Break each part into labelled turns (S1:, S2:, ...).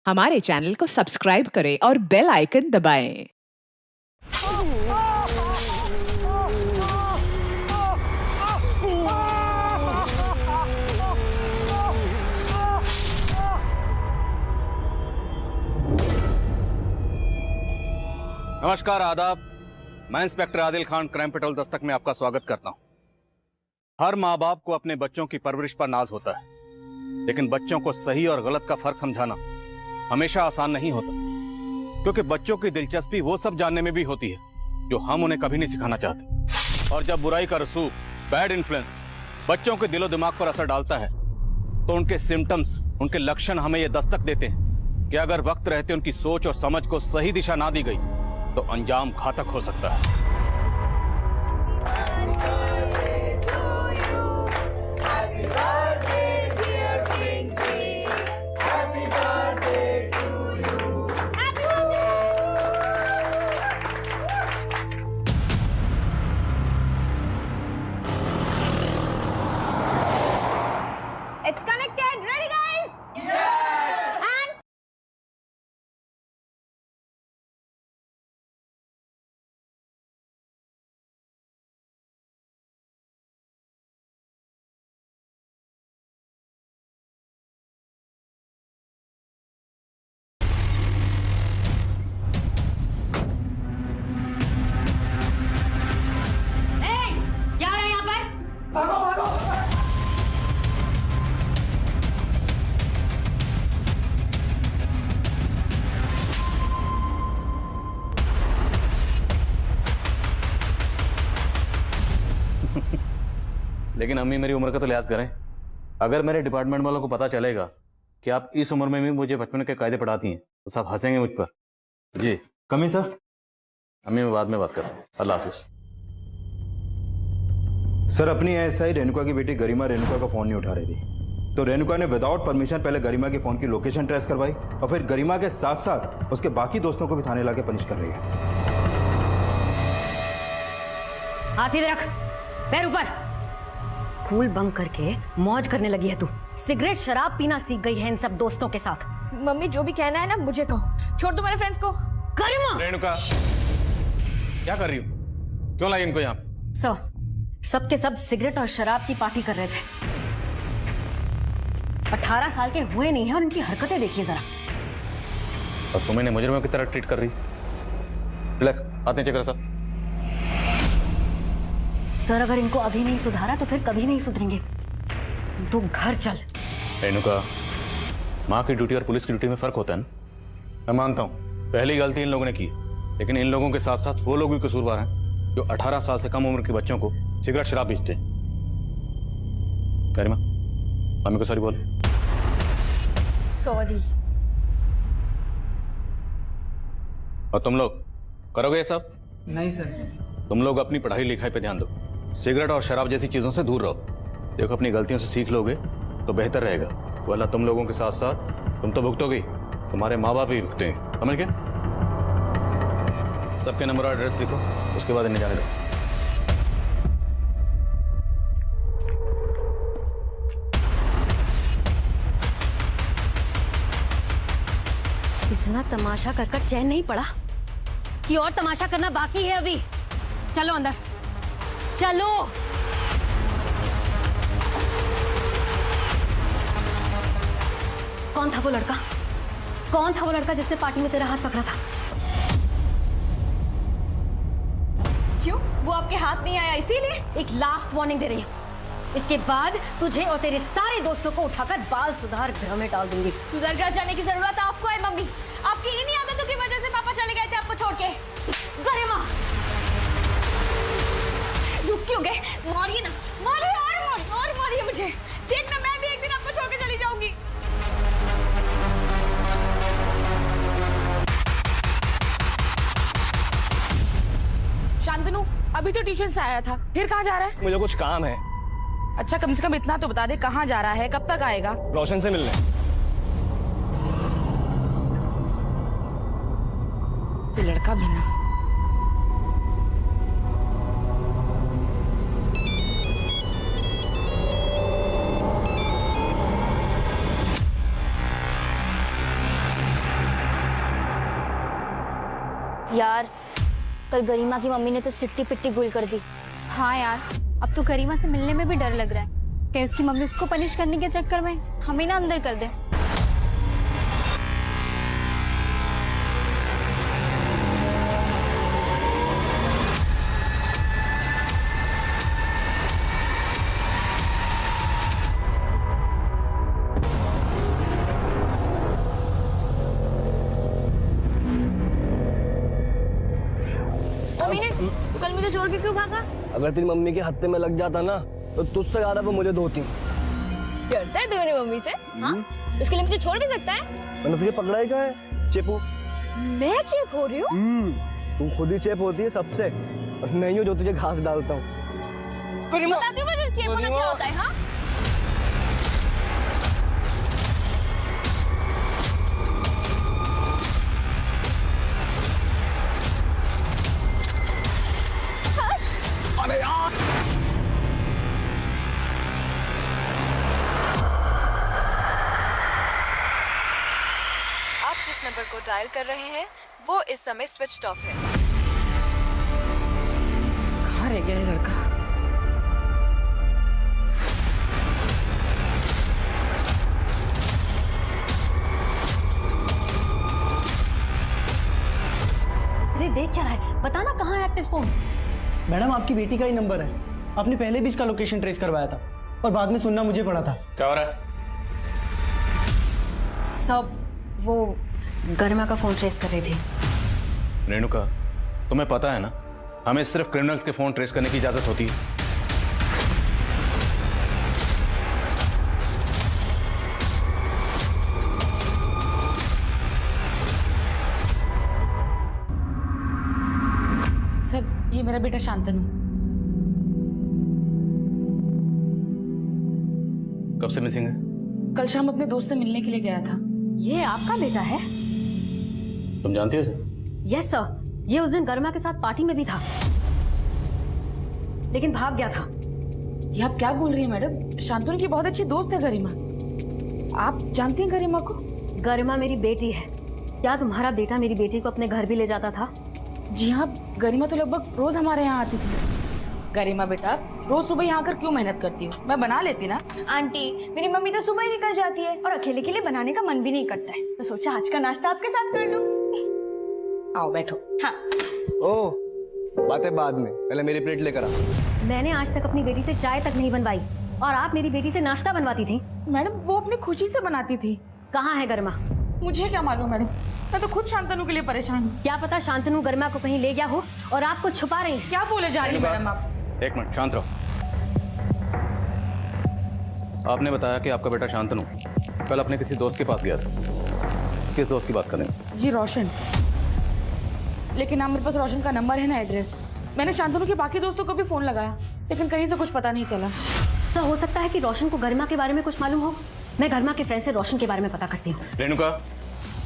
S1: हमारे चैनल को सब्सक्राइब करें और बेल आइकन दबाएं।
S2: नमस्कार, आदाब। मैं inspector Adil Khan, crime petrol Dastak में आपका स्वागत करता हूं। हर माँ बाप को अपने बच्चों की परवरिश पर नाज होता है, लेकिन बच्चों को सही और गलत का फर्क समझाना हमेशा आसान नहीं होता, क्योंकि बच्चों की दिलचस्पी वो सब जानने में भी होती है जो हम उन्हें कभी नहीं सिखाना चाहते। और जब बुराई का रसूख, बैड इन्फ्लुएंस बच्चों के दिलो दिमाग पर असर डालता है, तो उनके सिम्टम्स, उनके लक्षण हमें यह दस्तक देते हैं कि अगर वक्त रहते उनकी सोच और समझ को सही दिशा ना दी गई तो अंजाम घातक हो सकता है।
S3: It's connected. Ready, guys? Yes. And hey, क्या हो रहा है यहाँ पर? भागो भागो।
S2: लेकिन अम्मी, मेरी उम्र का तो लिहाज करें। अगर मेरे डिपार्टमेंट वालों को पता चलेगा कि आप इस उम्र में भी मुझे बचपन के कायदे पढ़ाती हैं तो सब हंसेंगे मुझ पर। जी
S4: कमी सर।
S2: अम्मी, मैं बाद में बात करता हूँ। अल्लाह हाफिज।
S4: सर, अपनी एएसआई रेणुका की बेटी गरिमा रेणुका का फोन नहीं उठा रही थी, तो रेणुका ने विदाउट परमिशन पहले गरिमा के फोन की लोकेशन ट्रेस करवाई और फिर गरिमा के साथ साथ उसके बाकी दोस्तों को भी थाने लाके पनिश कर रही है।
S3: हाथ सीधे रख, पैर ऊपर। स्कूल बंक करके मौज करने लगी है तू। सिगरेट शराब पीना सीख गई है इन सब दोस्तों के साथ।
S5: मम्मी, जो भी कहना है ना मुझे कहो, छोड़ दो मेरे फ्रेंड्स को।
S3: गरिमा!
S2: रेणुका, क्या कर रही हो? क्यों लाई इनको यहाँ?
S3: सबके सब सिगरेट और शराब की पार्टी कर रहे थे। 18 साल के हुए नहीं है और इनकी हरकतें देखिए जरा।
S2: और तुम इन्हें मुजरिमों की तरह ट्रीट कर रही? रिलैक्स, हाथ नीचे करो सर।
S3: सर, अगर इनको अभी नहीं सुधारा तो फिर कभी नहीं सुधरेंगे। तू घर चल।
S2: रेणुका, माँ की ड्यूटी और पुलिस की ड्यूटी में फर्क होता है ना। मैं मानता हूँ पहली गलती इन लोगों ने की, लेकिन इन लोगों के साथ साथ वो लोग भी कसूरवार हैं जो 18 साल से कम उम्र के बच्चों को सिगरेट शराब बेचते हैं। गरिमा, मम्मी को सॉरी बोल।
S5: सॉरी।
S2: और तुम लोग करोगे ये सब?
S6: नहीं सर।
S2: तुम लोग अपनी पढ़ाई लिखाई पे ध्यान दो, सिगरेट और शराब जैसी चीजों से दूर रहो। देखो, अपनी गलतियों से सीख लोगे तो बेहतर रहेगा, वरना तुम लोगों के साथ साथ तुम तो भुगतोगे, तुम्हारे माँ बाप भी भुगतेंगे। समझ गए? सबके नंबर और एड्रेस लिखो, उसके बाद इन्हें जाने दो।
S3: इतना तमाशा कर कर चैन नहीं पड़ा कि और तमाशा करना बाकी है अभी। चलो अंदर, चलो। कौन था वो लड़का? कौन था वो लड़का जिसने पार्टी में तेरा हाथ पकड़ा था?
S5: क्यों? वो आपके हाथ नहीं आया इसीलिए?
S3: एक लास्ट वार्निंग दे रही हूँ। इसके बाद तुझे और तेरे सारे दोस्तों को उठाकर बाल सुधार गृह में डाल दूंगी।
S5: सुधर कर जाने की जरूरत आपको है मम्मी। आपकी इन्हीं आदतों की वजह से पापा चले गए थे आपको छोड़ के।
S3: गरिमा,
S5: रुक क्यों गए? मारिए ना, मारिए और मारिए मुझे। देखना, मैं भी एक दिन आपको छोड़ के चली जाऊंगी। शांतनु, अभी तो ट्यूशन से आया था, फिर कहाँ जा रहा है?
S6: मुझे कुछ काम है।
S5: अच्छा, कम से कम इतना तो बता दे कहाँ जा रहा है, कब तक आएगा?
S6: रोशन से मिलने।
S5: ये लड़का भी ना।
S7: यार कल गरिमा की मम्मी ने तो सिट्टी पिट्टी गुल कर दी।
S8: हाँ यार, अब तो गरिमा से मिलने में भी डर लग रहा है कि उसकी मम्मी उसको पनिश करने के चक्कर में हमें ना अंदर कर दे।
S7: तू कल मुझे छोड़ के क्यों भागा?
S6: अगर तेरी मम्मी के हत्थे में लग जाता ना तो तुझसे ज्यादा वो मुझे धोती।
S7: डरता है तू मेरी मम्मी से? हाँ? उसके लिए मुझे छोड़ भी सकता है?
S6: मैंने तुझे पकड़ा ही क्या है? चेपू।
S7: मैं चेप हो रही हूँ?
S6: तू खुद ही चेप होती है सबसे, बस नहीं हो जो तुझे घास डालता हूँ।
S7: बताती हूँ मुझे चेप होना क्या होता है। हाँ?
S6: अरे यार!
S9: आप जिस नंबर को डायल कर रहे हैं वो इस समय स्विच्ड ऑफ है।
S5: कहाँ रह गया ये लड़का?
S3: अरे देख क्या रहा है, बताना कहाँ है एक्टिव फोन।
S10: मैडम आपकी बेटी का ही नंबर है, आपने पहले भी इसका लोकेशन ट्रेस करवाया था और बाद में सुनना मुझे पड़ा था।
S2: क्या हो रहा है?
S3: सब वो गरिमा का फोन ट्रेस कर रही थी।
S2: रेणुका, तुम्हें पता है ना, हमें सिर्फ क्रिमिनल्स के फोन ट्रेस करने की इजाजत होती है।
S5: सर, ये मेरा बेटा शांतनु।
S2: कब से मिसिंग है?
S5: कल शाम अपने दोस्त से मिलने के लिए गया था।
S3: ये आपका बेटा है?
S2: तुम जानती हो इसे?
S3: यस सर, ये उस दिन गरिमा के साथ पार्टी में भी था, लेकिन भाग गया था।
S5: ये आप क्या बोल रही हैं मैडम? शांतनु की बहुत अच्छी दोस्त है गरिमा। आप जानती हैं गरिमा को?
S3: गरिमा मेरी बेटी है। क्या तुम्हारा बेटा मेरी बेटी को अपने घर भी ले जाता था?
S5: जी हाँ, गरिमा तो लगभग रोज हमारे यहाँ आती थी। गरिमा बेटा, रोज सुबह यहाँ आकर क्यों मेहनत करती हो? मैं बना लेती ना।
S8: आंटी, मेरी मम्मी तो सुबह ही निकल जाती है और अकेले के लिए बनाने का मन भी नहीं करता है, तो सोचा आज का नाश्ता आपके साथ कर लूं।
S5: आओ बैठो।
S8: हाँ।
S6: ओ, बातें बाद में, पहले मेरी प्लेट लेकर आ।
S3: मैंने आज तक अपनी बेटी से चाय तक नहीं बनवाई और आप मेरी बेटी से नाश्ता बनवाती थी।
S5: मैडम, वो अपनी खुशी से बनाती थी।
S3: कहाँ है गरिमा?
S5: मुझे क्या मालूम मैडम, मैं तो खुद शांतनु के लिए परेशान हूँ।
S3: क्या पता शांतनु गरिमा को कहीं ले गया हो और आपको छुपा रही है।
S5: क्या बोले जा रही है मैडम आप?
S2: एक मिनट, शांत रहो। आपने बताया कि आपका बेटा शांतनु कल अपने किसी दोस्त के पास गया था। किस दोस्त की बात कर रहे हैं?
S5: जी रोशन। लेकिन ना मेरे पास रोशन का नंबर है ना एड्रेस। मैंने शांतनु के बाकी दोस्तों को भी फोन लगाया, लेकिन कहीं से कुछ पता नहीं चला।
S3: सर, हो सकता है कि रोशन को गरिमा के बारे में कुछ मालूम हो। मैं गरिमा के फ्रेंड से रोशन के बारे में पता करती हूँ।
S2: Renuka,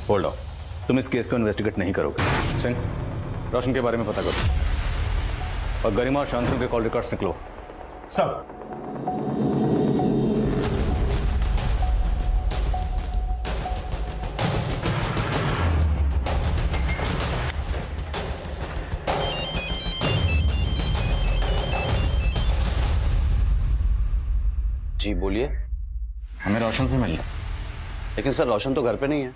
S2: hold on. तुम इस केस को इन्वेस्टिगेट नहीं करोगे। सिंह, रोशन के बारे में पता करो और गरिमा और शांतनु के कॉल रिकॉर्ड्स निकलो।
S10: सब।
S11: जी बोलिए।
S2: हमें रोशन से मिलना।
S11: लेकिन सर रोशन तो घर पे नहीं है।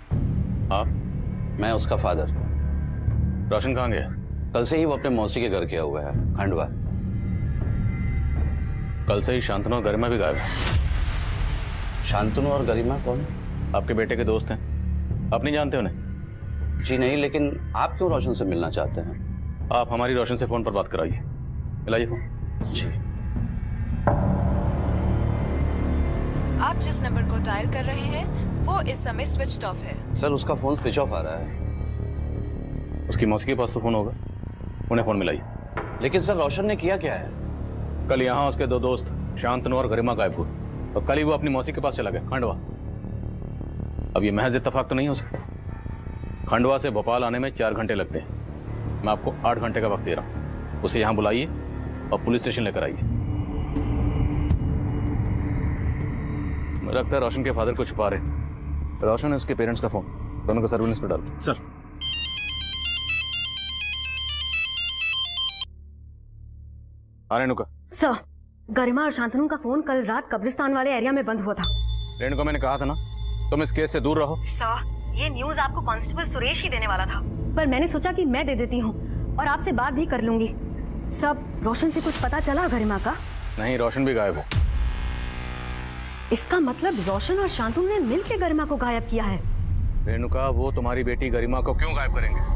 S2: आप?
S11: मैं उसका फादर।
S2: रोशन कहाँ गया?
S11: कल से ही वो अपने मौसी के घर गया हुआ है, खंडवा।
S2: कल से ही शांतनु और गरिमा भी गायब है।
S11: शांतनु और गरिमा कौन?
S2: आपके बेटे के दोस्त हैं, आप नहीं जानते उन्हें?
S11: जी नहीं, लेकिन आप क्यों रोशन से मिलना चाहते हैं?
S2: आप हमारी रोशन से फोन पर बात कराइए। मिलाइए फोन।
S11: जी।
S9: आप जिस नंबर को डायल कर रहे हैं वो इस समय स्विच्ड ऑफ है।
S11: सर उसका फोन स्विच ऑफ आ रहा है।
S2: उसकी मौसी के पास तो फोन होगा, उन्हें फोन मिलाइए।
S11: लेकिन सर रोशन ने किया क्या है?
S2: कल यहाँ उसके दो दोस्त शांतनु और गरिमा गायब हुए और कल ही वो अपनी मौसी के पास चला गया, खंडवा। अब ये महज इत्तेफाक तो नहीं हो सकता। खंडवा से भोपाल आने में 4 घंटे लगते हैं। मैं आपको 8 घंटे का वक्त दे रहा हूँ। उसे यहाँ बुलाइए और पुलिस स्टेशन लेकर आइए। मुझे लगता है रोशन के फादर को छुपा रहे। रोशन है उसके पेरेंट्स का फोन, दोनों को सर्विलेंस पर डाल।
S10: सर।
S2: हाँ रेणुका।
S3: सर, गरिमा और शांतनु का फोन कल रात कब्रिस्तान वाले एरिया में बंद हुआ था।
S2: रेणुका, मैंने कहा था ना तुम इस केस से दूर रहो।
S3: सर, ये न्यूज आपको कांस्टेबल सुरेश ही देने वाला था, पर मैंने सोचा कि मैं दे देती हूँ और आपसे बात भी कर लूंगी। सब रोशन से कुछ पता चला गरिमा का?
S2: नहीं, रोशन भी गायब है।
S3: इसका मतलब रोशन और शांतनु ने मिलकर गरिमा को गायब किया है।
S2: रेणुका, वो तुम्हारी बेटी गरिमा को क्यों गायब करेंगे?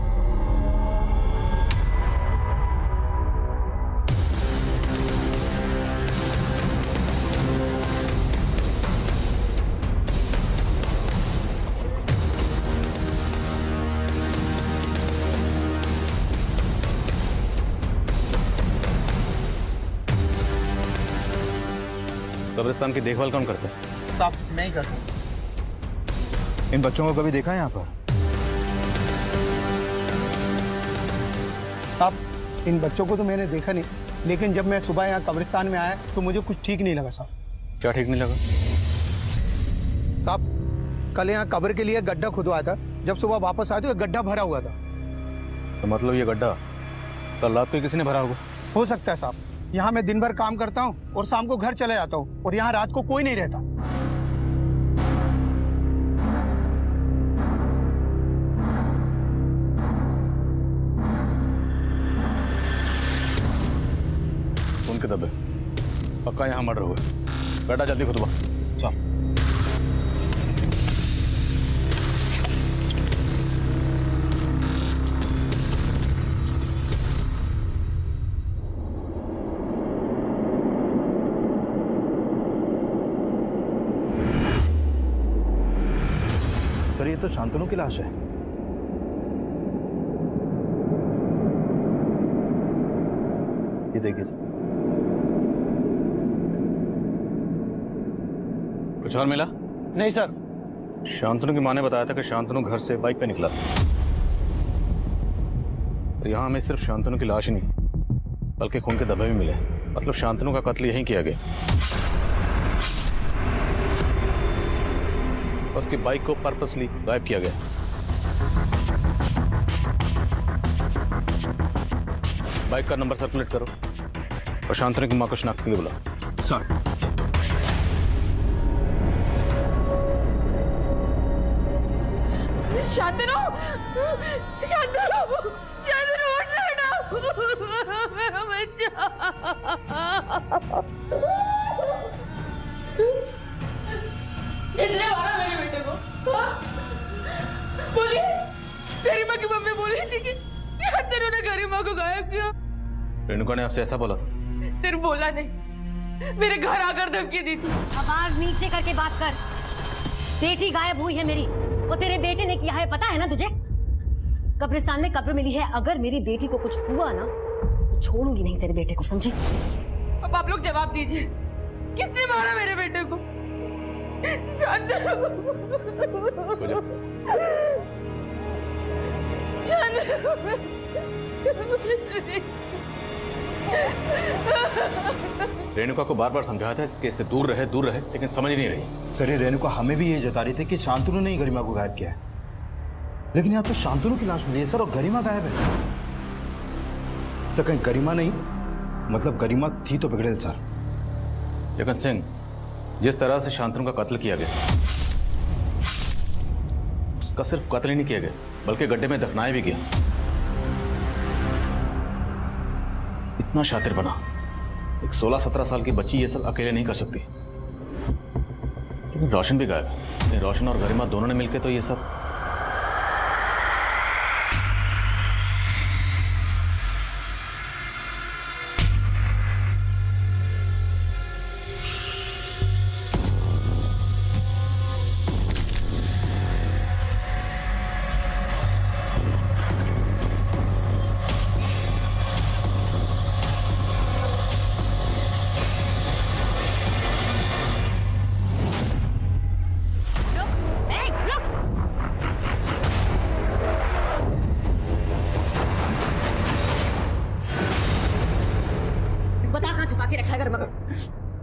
S2: कब्रिस्तान की देखभाल कौन करता है?
S10: साहब, मैं ही करता हूँ।
S4: इन बच्चों को कभी देखा है यहाँ पर?
S10: साहब, इन बच्चों को तो मैंने देखा नहीं, लेकिन जब मैं सुबह यहाँ कब्रिस्तान में आया तो मुझे कुछ ठीक नहीं लगा साहब।
S2: क्या ठीक नहीं लगा?
S10: साहब, कल यहाँ कब्र के लिए गड्ढा खुदवाया था। जब सुबह वापस आया तो गड्ढा भरा हुआ था।
S2: तो मतलब ये गड्ढा कल रात को किसी ने भरा होगा?
S10: हो सकता है साहब। यहाँ मैं दिन भर काम करता हूँ और शाम को घर चले जाता हूँ, और यहाँ रात को कोई नहीं रहता।
S2: उनके दबे पक्का यहाँ मर्डर हुआ। बेटा जल्दी खुदवा। चल।
S4: सर, ये तो शांतनु की लाश है। ये देखिए सर।
S2: कुछ और मिला?
S10: नहीं सर।
S2: शांतनु की माँ ने बताया था कि शांतनु घर से बाइक पे निकला था। और यहाँ हमें सिर्फ शांतनु की लाश ही नहीं बल्कि खून के धब्बे भी मिले। मतलब शांतनु का कत्ल यहीं किया गया। उसकी बाइक को पर्पसली गायब किया गया। बाइक का नंबर सर्कुलेट करो और शांतनु की मां को शनाख्त के लिए बुलाओ।
S4: सर।
S5: शांतनु, शांतनु, शांतनु, उठ मेरा बच्चा। किसने मारा मेरे बेटे को? बोलिए। गरिमा की मम्मी बोली थी कि शांतनु ने गरिमा को गायब किया।
S2: रेणुका ने आपसे ऐसा बोला था?
S5: सिर्फ बोला नहीं, मेरे घर आकर धमकी दी थी।
S3: आवाज नीचे करके बात कर। बेटी गायब हुई है मेरी, वो तेरे बेटे ने किया है, पता है ना तुझे? कब्रिस्तान में कब्र मिली है। अगर मेरी बेटी को कुछ हुआ ना तो छोड़ूंगी नहीं तेरे बेटे को, समझे?
S5: अब आप लोग जवाब दीजिए, किसने मारा मेरे बेटे को? शांतनु,
S2: रेणुका को बार बार समझाया था इस केस से दूर रहे, लेकिन समझ नहीं रही।
S4: सर, ये रेणुका हमें भी ये जता रही थी कि शांतनु ने ही गरिमा को गायब किया है, लेकिन यहाँ तो शांतनु की लाश मिली है सर, और गरिमा गायब है। सर, कहीं गरिमा नहीं, मतलब गरिमा थी तो बिगड़ेल सर।
S2: लेकिन सिंह, जिस तरह से शांतनु का कत्ल किया गया, उसका सिर्फ कत्ल ही नहीं किया गया बल्कि गड्ढे में दफनाया भी गया। इतना शातिर बना, एक 16-17 साल की बच्ची ये सब अकेले नहीं कर सकती। लेकिन रोशन भी गायब है। रोशन और गरिमा दोनों ने मिलकर तो ये सब।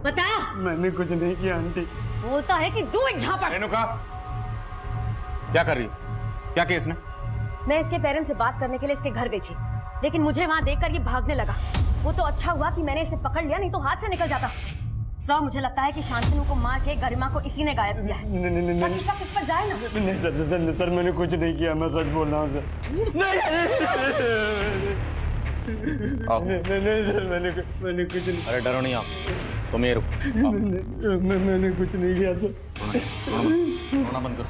S3: बता।
S10: मैंने कुछ नहीं किया आंटी।
S3: बोलता है कि दो एक झापड़।
S2: रेणुका, क्या कर रही हो? क्या किया इसने?
S3: मैं इसके पेरेंट्स से बात करने के लिए इसके घर गई थी। लेकिन मुझे वहां देखकर ये भागने लगा। वो तो अच्छा हुआ कि मैंने इसे पकड़ लिया, नहीं तो हाथ से निकल जाता। सर मुझे लगता है कि शांतनु को मार के गरिमा को इसी ने गायब किया है। ताकि शक इस पर जाए ना।
S10: नहीं सर मैंने कुछ नहीं किया, मैं सच बोल रहा हूँ सर। नहीं सर मैंने कुछ नहीं।
S2: अरे डरो नहीं आप, तुम ये रुको।
S10: मैंने कुछ नहीं किया सर।
S2: रोना बंद करो।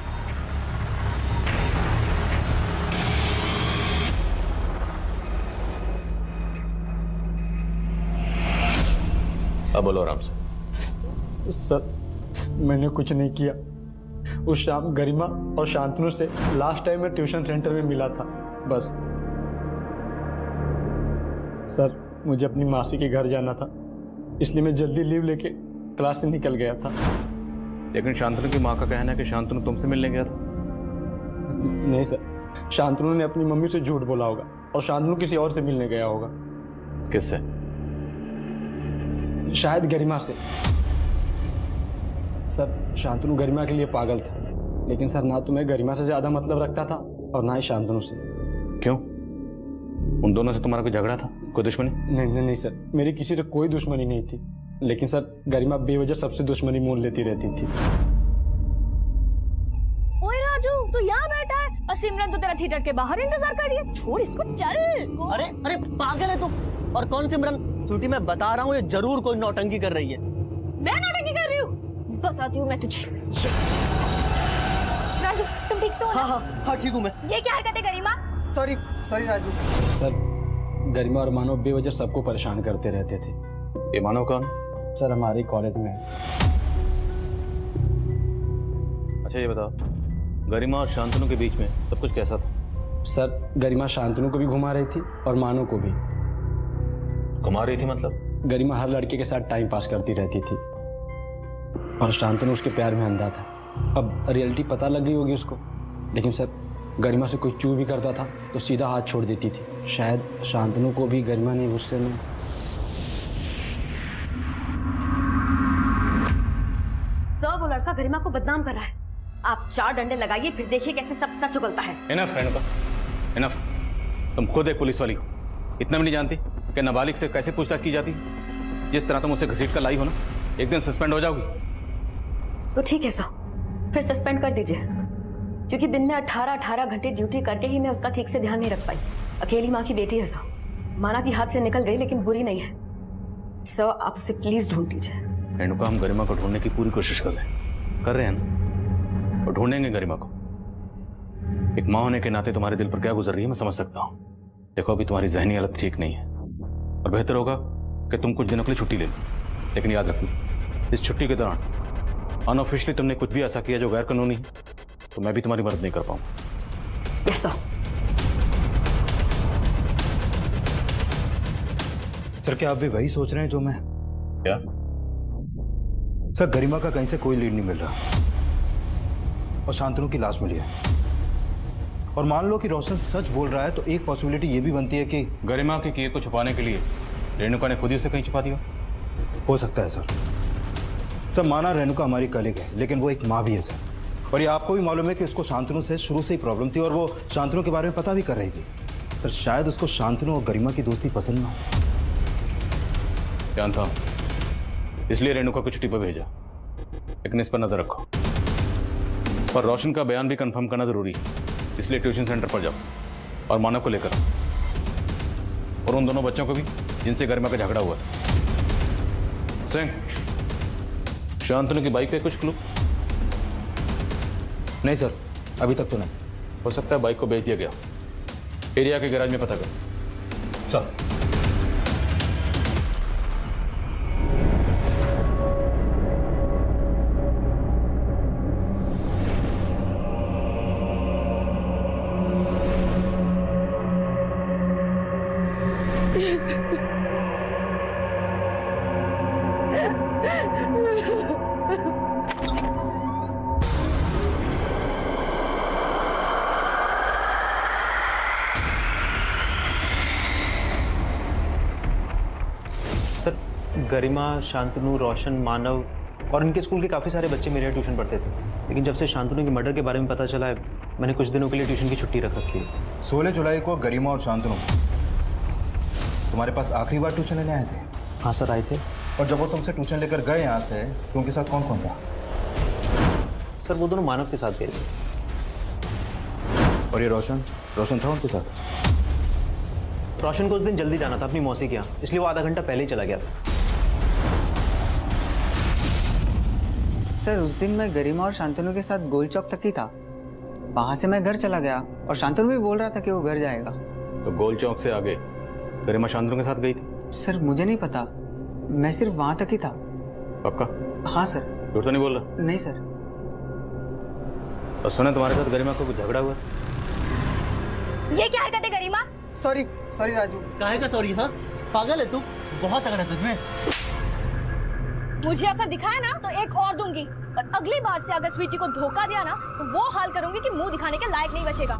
S2: अब बोलो आराम से।
S10: सर मैंने कुछ नहीं किया। उस शाम गरिमा और शांतनु से लास्ट टाइम मैं ट्यूशन सेंटर में मिला था, बस। सर मुझे अपनी मासी के घर जाना था, इसलिए मैं जल्दी लीव लेके क्लास से निकल गया था।
S2: लेकिन शांतनु की माँ का कहना है कि शांतनु तुमसे मिलने गया था।
S10: नहीं सर, शांतनु ने अपनी मम्मी से झूठ बोला होगा और शांतनु किसी और से मिलने गया होगा।
S2: किससे?
S10: शायद गरिमा से। सर शांतनु गरिमा के लिए पागल था, लेकिन सर ना तो मैं गरिमा से ज्यादा मतलब रखता था और ना ही शांतनु से।
S2: क्यों? उन दोनों से तुम्हारा कोई झगड़ा था, कोई दुश्मनी?
S10: नहीं सर, मेरी किसी से कोई दुश्मनी नहीं थी, लेकिन सर गरिमा बेवजह सबसे दुश्मनी मोल लेती रहती थी।
S7: ओए राजू, तू यहाँ बैठा है और सिमरन तो तेरा थिएटर के बाहर इंतजार कर रही है। छोड़ इसको, चल।
S6: अरे पागल है तू। और कौन सिमरन? छुट्टी मैं बता रहा हूँ, ये जरूर कोई नौटंकी कर रही है।
S7: मैं नौटंकी कर रही हूँ? बताती हूँ मैं तुझे।
S8: राजू तुम ठीक तो हो ना?
S6: हाँ ठीक हूँ मैं।
S8: ये क्या हरकत है गरिमा?
S6: सॉरी राजू।
S10: सर गरिमा और मानव बेवजह सबको परेशान करते रहते थे।
S2: ये मानव कौन?
S10: सर हमारे कॉलेज में।
S2: अच्छा ये बताओ, गरिमा और शांतनु के बीच में सब कुछ कैसा था?
S10: सर गरिमा शांतनु को भी घुमा रही थी और मानव को भी।
S2: घुमा रही थी मतलब?
S10: गरिमा हर लड़के के साथ टाइम पास करती रहती थी और शांतनु उसके प्यार में अंधा था। अब रियलिटी पता लग गई होगी उसको, लेकिन सर गरिमा से कोई चू भी करता था तो सीधा हाथ छोड़ देती थी। शायद शांतनु को भी गरिमा ने गुस्से में।
S3: सर वो लड़का गरिमा को बदनाम कर रहा है। आप 4 डंडे लगाइए, फिर देखिए कैसे सब सच उगलता है।
S2: Enough Renuka, enough. तुम खुद एक पुलिस वाली हो, इतना भी नहीं जानती कि नाबालिग से कैसे पूछताछ की जाती? जिस तरह तुम उसे घसीट कर लाई हो ना, एक दिन सस्पेंड हो जाओगी।
S3: तो ठीक है सर, फिर सस्पेंड कर दीजिए, क्योंकि दिन में 18 घंटे ड्यूटी करके ही मैं उसका ठीक से ध्यान नहीं रख पाई। अकेली माँ की बेटी है सर, माना कि हाथ से निकल गई लेकिन बुरी नहीं है। सर आप उसे प्लीज ढूंढ दीजिए।
S2: रेणुका हम गरिमा को ढूंढने की पूरी कोशिश कर रहे हैं ना, और ढूंढेंगे गरिमा को। एक माँ होने के नाते तुम्हारे दिल पर क्या गुजर रही है मैं समझ सकता हूँ। देखो अभी तुम्हारी जहनी हालत ठीक नहीं है और बेहतर होगा कि तुम कुछ दिनों के लिए छुट्टी ले लो, लेकिन याद रखना इस छुट्टी के दौरान अनऑफिशियली तुमने कुछ भी ऐसा किया जो गैर कानूनी है तो मैं भी तुम्हारी मदद नहीं कर पाऊंगा।
S3: Yes sir.
S4: सर क्या आप भी वही सोच रहे हैं जो मैं?
S2: क्या?
S4: सर गरिमा का कहीं से कोई लीड नहीं मिल रहा और शांतनु की लाश मिली है, और मान लो कि रोशन सच बोल रहा है तो एक पॉसिबिलिटी ये भी बनती है कि
S2: गरिमा के किए को छुपाने के लिए रेणुका ने खुद ही उसे कहीं छुपा दिया।
S4: हो सकता है सर माना रेणुका हमारी कलीग है, लेकिन वो एक माँ भी है सर, और ये आपको भी मालूम है कि उसको शांतनु से शुरू से ही प्रॉब्लम थी और वो शांतनु के बारे में पता भी कर रही थी, पर शायद उसको शांतनु और गरिमा की दोस्ती पसंद ना हो।
S2: जान था, इसलिए रेणुका को छुट्टी पर भेजा, लेकिन इस पर नजर रखो। पर रोशन का बयान भी कंफर्म करना जरूरी है, इसलिए ट्यूशन सेंटर पर जाओ और मानव को लेकर, और उन दोनों बच्चों को भी जिनसे गरिमा का झगड़ा हुआ। सिंह, शांतनु की बाइक पे कुछ क्लू?
S4: नहीं सर, अभी तक तो नहीं।
S2: हो सकता है बाइक को बेच दिया गया। एरिया के गैराज में पता करो।
S4: सर
S12: गरिमा, शांतनु, रोशन, मानव और इनके स्कूल के काफ़ी सारे बच्चे मेरे यहाँ ट्यूशन पढ़ते थे, लेकिन जब से शांतनु के मर्डर के बारे में पता चला है मैंने कुछ दिनों के लिए ट्यूशन की छुट्टी रख रखी है।
S4: 16 जुलाई को गरिमा और शांतनु तुम्हारे पास आखिरी बार ट्यूशन लेने आए थे?
S12: हाँ सर, आए थे।
S4: और जब वो तुमसे ट्यूशन लेकर गए यहाँ से तो उनके साथ कौन कौन था?
S12: सर वो दोनों मानव के साथ गए थे।
S4: और ये रोशन था उनके साथ?
S12: रोशन को उस दिन जल्दी जाना था अपनी मौसी के यहाँ, इसलिए वो आधा घंटा पहले ही चला गया था।
S13: सर उस दिन मैं गरिमा और शांतनु के साथ गोल चौक तक ही था। वहां से मैं घर चला गया और शांतनु भी बोल रहा था कि वो घर जाएगा।
S2: तो गोल चौक से आगे गरिमा शांतनु के साथ गई थी?
S13: सर मुझे नहीं पता, मैं सिर्फ वहां तक ही था।
S2: पक्का?
S13: हाँ सर।
S2: झूठ तो नहीं बोल रहा?
S13: नहीं सर।
S2: और सुना तुम्हारे साथ गरिमा को कुछ झगड़ा हुआ?
S7: ये क्या हरकत है गरिमा?
S13: सॉरी राजू।
S6: काहे का सॉरी? हाँ पागल है तू, बहुत तगड़ा है तुझमें।
S7: मुझे अगर दिखाया ना तो एक और दूंगी, और अगली बार से अगर स्वीटी को धोखा दिया ना तो वो हाल करूंगी कि मुंह दिखाने के लायक नहीं बचेगा।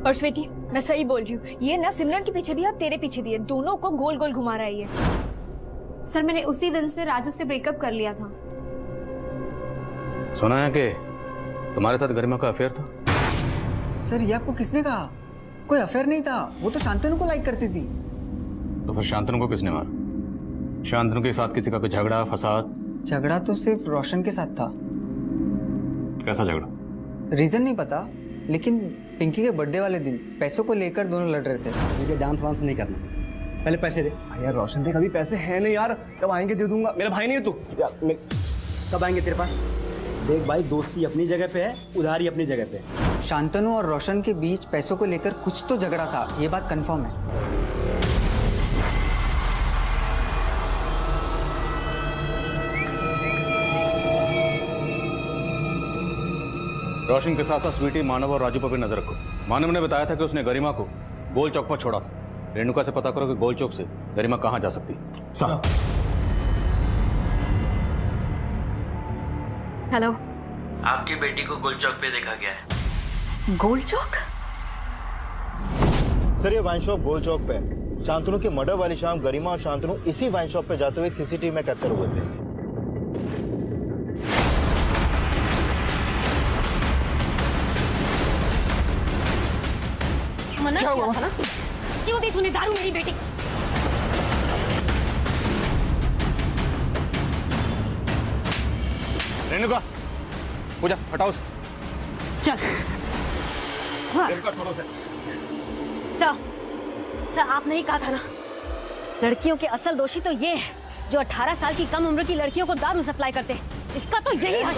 S7: और स्वीटी मैं सही बोल रही हूँ, ये ना सिमरन के पीछे भी है और तेरे पीछे भी है, दोनों को गोल गोल घुमा रहा है ये।
S8: सर मैंने उसी दिन से राजू से ब्रेकअप कर लिया था।
S2: सुना है कि तुम्हारे साथ गरिमा का अफेयर था?
S13: सर ये आपको किसने कहा? कोई अफेयर नहीं था, वो तो शांतनु को लाइक करती थी।
S2: तो फिर शांतनु को किसने मारा? शांतनु के साथ किसी का कोई झगड़ा फसाद?
S13: झगड़ा तो सिर्फ रोशन के साथ था।
S2: कैसा झगड़ा?
S13: रीजन नहीं पता, लेकिन पिंकी के बर्थडे वाले दिन पैसों को लेकर दोनों लड़ रहे थे।
S6: मुझे डांस वांस नहीं करना, पहले पैसे दे।
S10: यार रोशन देख अभी पैसे हैं नहीं यार, कब आएंगे दे दूंगा। मेरा भाई नहीं है तू यार,
S6: कब आएंगे तेरे पास? देख भाई दोस्ती अपनी जगह पे है, उधारी अपनी जगह पे है।
S13: शांतनु और रोशन के बीच पैसों को लेकर कुछ तो झगड़ा था, ये बात कंफर्म है।
S2: रोशन के साथ साथ स्वीटी, मानव और राजू पर भी नजर रखो। मानव ने बताया था कि उसने गरिमा को गोल चौक पर छोड़ा था। रेणुका से पता करो कि गोल चौक से गरिमा कहाँ जा सकती है।
S3: हेलो,
S14: आपकी बेटी को गोल चौक पे देखा गया है।
S3: गोल चौक?
S4: सर ये वाइन शॉप गोल चौक पे है। शांतनु की मर्डर वाली शाम गरिमा और शांतनु इसी वाइन शॉप पे जाते हुए एक सीसीटीवी में कैप्चर हुए थे।
S3: मना क्या हुआ था ना? क्यों दी तूने दारू मेरी बेटी?
S2: रेणुका, पूजा हटाओ उसे।
S3: चल। हाँ। सर आपने ही कहा था ना, लड़कियों के असल दोषी तो ये है जो 18 साल की कम उम्र की लड़कियों को दारू सप्लाई करते हैं। इसका तो यही हश।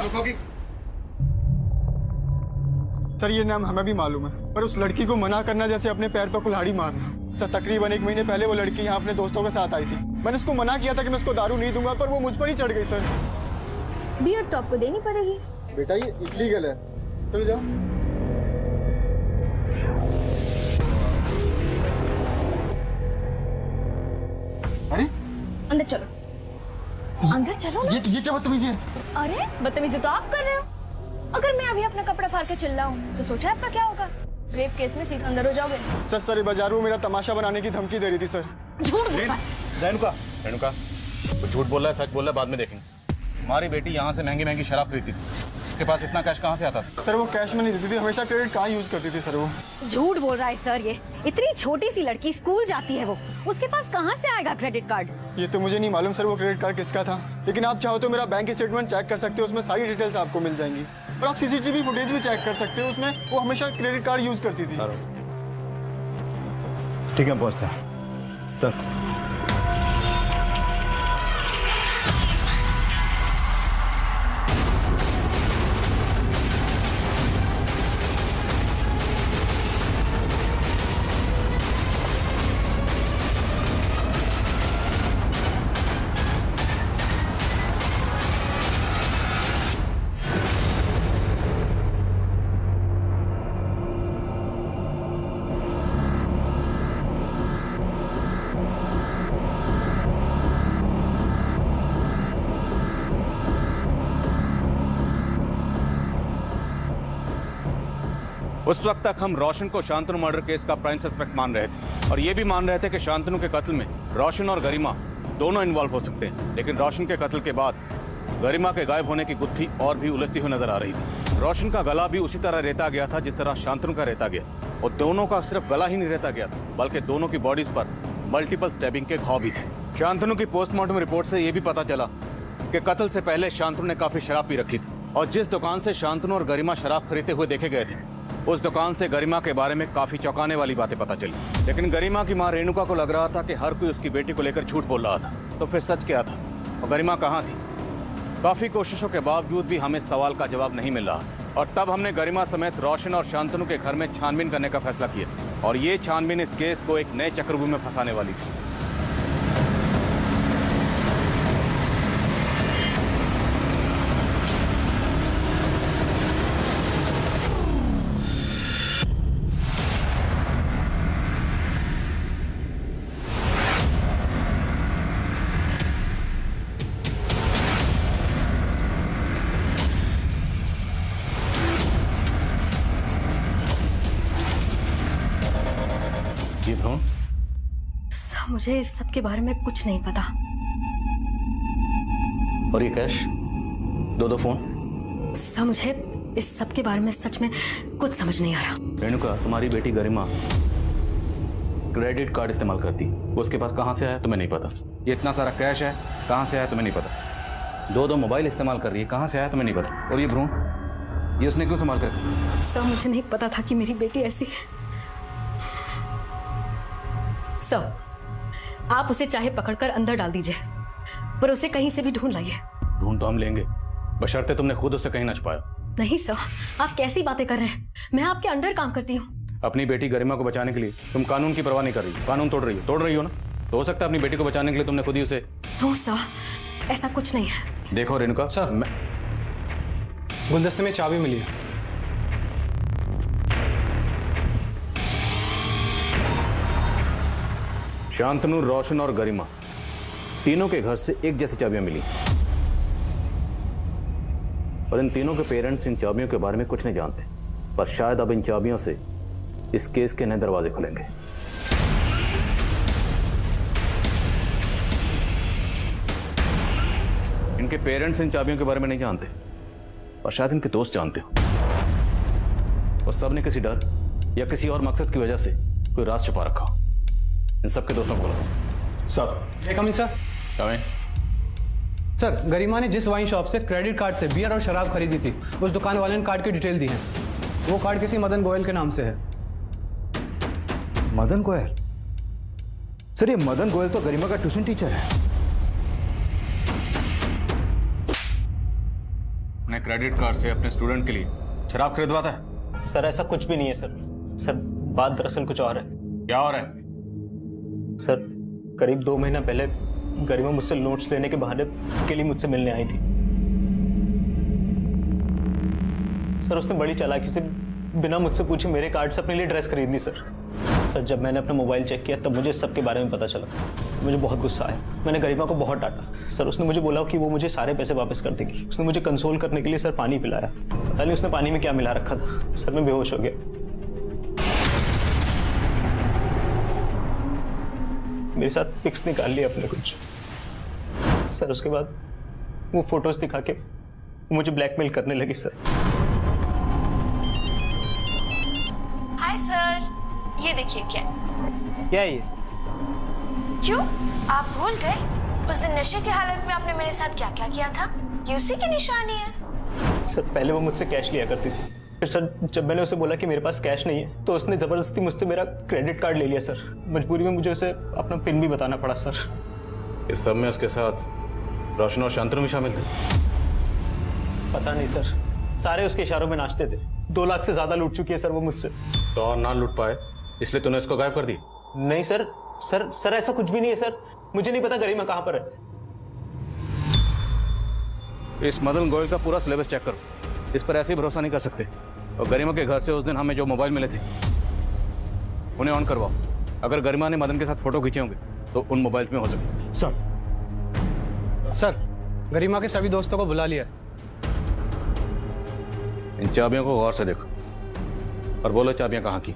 S15: सर ये नाम हमें भी मालूम है, पर उस लड़की को मना करना जैसे अपने पैर पर कुल्हाड़ी मारना। सर तकरीबन 1 महीने पहले वो लड़की यहाँ अपने दोस्तों के साथ आई थी। मैंने उसको मना किया था कि मैं उसको दारू नहीं दूंगा, पर वो मुझ पर ही चढ़ गई। सर
S7: बियर तो आपको देनी पड़ेगी।
S15: बेटा ये इलीगल है, चलो जाओ। अरे
S7: अंदर चलो, अंदर चलो ना।
S15: ये क्या बदतमीजी है?
S7: अरे बदतमीजी तो आप कर रहे हो। अगर मैं अभी अपना कपड़ा फाड़ के चिल्लाऊं तो सोचा आपका क्या होगा? रेप केस में सीधा अंदर हो जाओगे।
S15: सर बाजार में मेरा तमाशा बनाने की धमकी दे रही थी। सर
S7: झूठ बोल रहा है।
S2: रेणुका, वो झूठ बोल रहा है सच बोल रहा है बाद में देखेंगे। हमारी बेटी यहाँ से महंगी महंगी शराब खरीदती थी, उसके पास इतना कैश कहाँ से आता था?
S15: सर वो कैश में नहीं देती थी, हमेशा क्रेडिट कार्ड यूज करती थी। सर वो
S3: झूठ बोल रहा है सर। ये इतनी छोटी सी लड़की स्कूल जाती है, वो उसके पास कहाँ से आएगा क्रेडिट कार्ड?
S15: ये तो मुझे नहीं मालूम सर वो क्रेडिट कार्ड किसका था, लेकिन आप चाहो तो मेरा बैंक स्टेटमेंट चेक कर सकते हो, उसमें सारी डिटेल्स आपको मिल जाएंगी। और आप सीसीटीवी फुटेज भी चेक कर सकते हो, उसमें वो हमेशा क्रेडिट कार्ड यूज करती थी।
S4: ठीक है पहुंचते हैं सर।
S2: उस वक्त तक हम रोशन को शांतनु मर्डर केस का प्राइम सस्पेक्ट मान रहे थे और ये भी मान रहे थे कि शांतनु के कत्ल में रोशन और गरिमा दोनों इन्वॉल्व हो सकते हैं। लेकिन रोशन के कत्ल के बाद गरिमा के गायब होने की गुत्थी और भी उलझती हुई नजर आ रही थी। रोशन का गला भी उसी तरह रेता गया था जिस तरह शांतनु का रेता गया, और दोनों का सिर्फ गला ही नहीं रेता गया था बल्कि दोनों की बॉडीज पर मल्टीपल स्टैबिंग के घाव भी थे। शांतनु की पोस्टमार्टम रिपोर्ट से यह भी पता चला कि कत्ल से पहले शांतनु ने काफी शराब पी रखी थी, और जिस दुकान से शांतनु और गरिमा शराब खरीदते हुए देखे गए थे उस दुकान से गरिमा के बारे में काफी चौंकाने वाली बातें पता चली। लेकिन गरिमा की मां रेणुका को लग रहा था कि हर कोई उसकी बेटी को लेकर झूठ बोल रहा था, तो फिर सच क्या था और गरिमा कहाँ थी? काफी कोशिशों के बावजूद भी हमें सवाल का जवाब नहीं मिल रहा, और तब हमने गरिमा समेत रोशन और शांतनु के घर में छानबीन करने का फैसला किया, और ये छानबीन इस केस को एक नए चक्रव्यूह में फंसाने वाली थी।
S3: मुझे इस सब के बारे में कुछ नहीं पता।
S2: और ये कैश, दो फोन?
S3: सर मुझे इस सब के बारे में सच में कुछ समझ नहीं आ रहा।
S2: रेणुका, तुम्हारी बेटी गरिमा क्रेडिट कार्ड इस्तेमाल करती, वो उसके पास कहाँ से आया तुम्हें नहीं पता। ये इतना सारा कैश है, कहाँ से आया तुम्हें नहीं पता। दो मोबाइल इस्तेमाल कर रही है, कहाँ से आया तुम्हें नहीं पता। और ये भ्रूण, ये उसने क्यों संभाल कर?
S3: सर मुझे नहीं पता था कि मेरी बेटी ऐसी है। सर आप उसे चाहे पकड़कर अंदर डाल दीजिए, पर उसे कहीं से भी ढूंढ लाइए।
S2: ढूंढ तो हम लेंगे, बशर्ते तुमने खुद उसे कहीं न छुपाया।
S3: नहीं सर, आप कैसी बातें कर रहे हैं? मैं आपके अंडर काम करती हूँ।
S2: अपनी बेटी गरिमा को बचाने के लिए तुम कानून की परवाह नहीं कर रही, कानून तोड़ रही हो ना। तो हो सकता है अपनी बेटी को बचाने के लिए तुमने खुद ही उसे।
S3: नो सर, ऐसा कुछ नहीं है।
S2: देखो रेणुका
S10: सर, गुलदस्ते में चाबी मिली है।
S2: शांतनु, रोशन और गरिमा तीनों के घर से एक जैसी चाबियां मिली, और इन तीनों के पेरेंट्स इन चाबियों के बारे में कुछ नहीं जानते, पर शायद अब इन चाबियों से इस केस के नए दरवाजे खुलेंगे। इनके पेरेंट्स इन चाबियों के बारे में नहीं जानते, और शायद इनके दोस्त जानते हो, और सब ने किसी डर या किसी और मकसद की वजह से कोई राज छुपा रखा। इन सबके दोस्तों को बुलाओ।
S10: Sir coming sir.
S16: सर, गरिमा ने जिस वाइन शॉप से क्रेडिट कार्ड से बियर और शराब खरीदी थी, उस दुकान वाले ने कार्ड की डिटेल दी है। वो कार्ड किसी मदन गोयल के नाम से है।
S4: मदन गोयल? सर, ये मदन गोयल तो गरिमा का ट्यूशन टीचर है।
S2: अपने क्रेडिट कार्ड से अपने स्टूडेंट के लिए शराब खरीदवाता है?
S12: सर ऐसा कुछ भी नहीं है सर। सर बात दरअसल कुछ और है।
S2: क्या हो रहा है?
S12: सर करीब 2 महीना पहले गरिमा मुझसे नोट्स लेने के बहाने के लिए मुझसे मिलने आई थी। सर उसने बड़ी चालाकी से बिना मुझसे पूछे मेरे कार्ड से अपने लिए ड्रेस खरीद ली सर। सर जब मैंने अपना मोबाइल चेक किया तब मुझे सब के बारे में पता चला। सर मुझे बहुत गुस्सा आया, मैंने गरिमा को बहुत डांटा। सर उसने मुझे बोला कि वो मुझे सारे पैसे वापस कर देगी। उसने मुझे कंसोल करने के लिए सर पानी पिलाया। पता नहीं उसने पानी में क्या मिला रखा था। सर मैं बेहोश हो गया। मेरे साथ पिक्स निकाल लिया अपने कुछ। सर उसके बाद वो फोटोज दिखा के मुझे ब्लैकमेल करने लगी सर।
S7: हाय सर, ये देखिए
S12: क्या है ये?
S7: क्यों आप भूल गए उस दिन नशे की हालत में आपने मेरे साथ क्या क्या किया था? ये उसी की निशानी है।
S12: सर पहले वो मुझसे कैश लिया करती थी, फिर सर जब मैंने उसे बोला कि मेरे पास कैश नहीं है तो उसने जबरदस्ती मुझसे मेरा क्रेडिट कार्ड ले लिया सर। मजबूरी में मुझे उसे अपना पिन भी बताना पड़ा सर।
S2: इस सब में उसके साथ रोशन और शांतनु भी शामिल थे?
S12: पता नहीं सर, सारे उसके इशारों में नाचते थे। 2 लाख से ज्यादा लूट चुकी है सर वो मुझसे।
S2: तो और ना लूट पाए इसलिए तूने इसको गायब कर दी?
S12: नहीं सर, सर ऐसा कुछ भी नहीं है सर। मुझे नहीं पता गरिमा कहाँ पर है।
S2: इस मदन गोयल का पूरा सिलेबस चेक करो, इस पर ऐसे ही भरोसा नहीं कर सकते। और गरिमा के घर से उस दिन हमें जो मोबाइल मिले थे उन्हें ऑन करवाओ। अगर गरिमा ने मदन के साथ फोटो खींचे होंगे तो उन मोबाइल में हो सकते।
S16: सर, गरिमा के सभी दोस्तों को बुला लिया।
S2: इन चाबियों को गौर से देखो और बोलो चाबियां कहाँ की।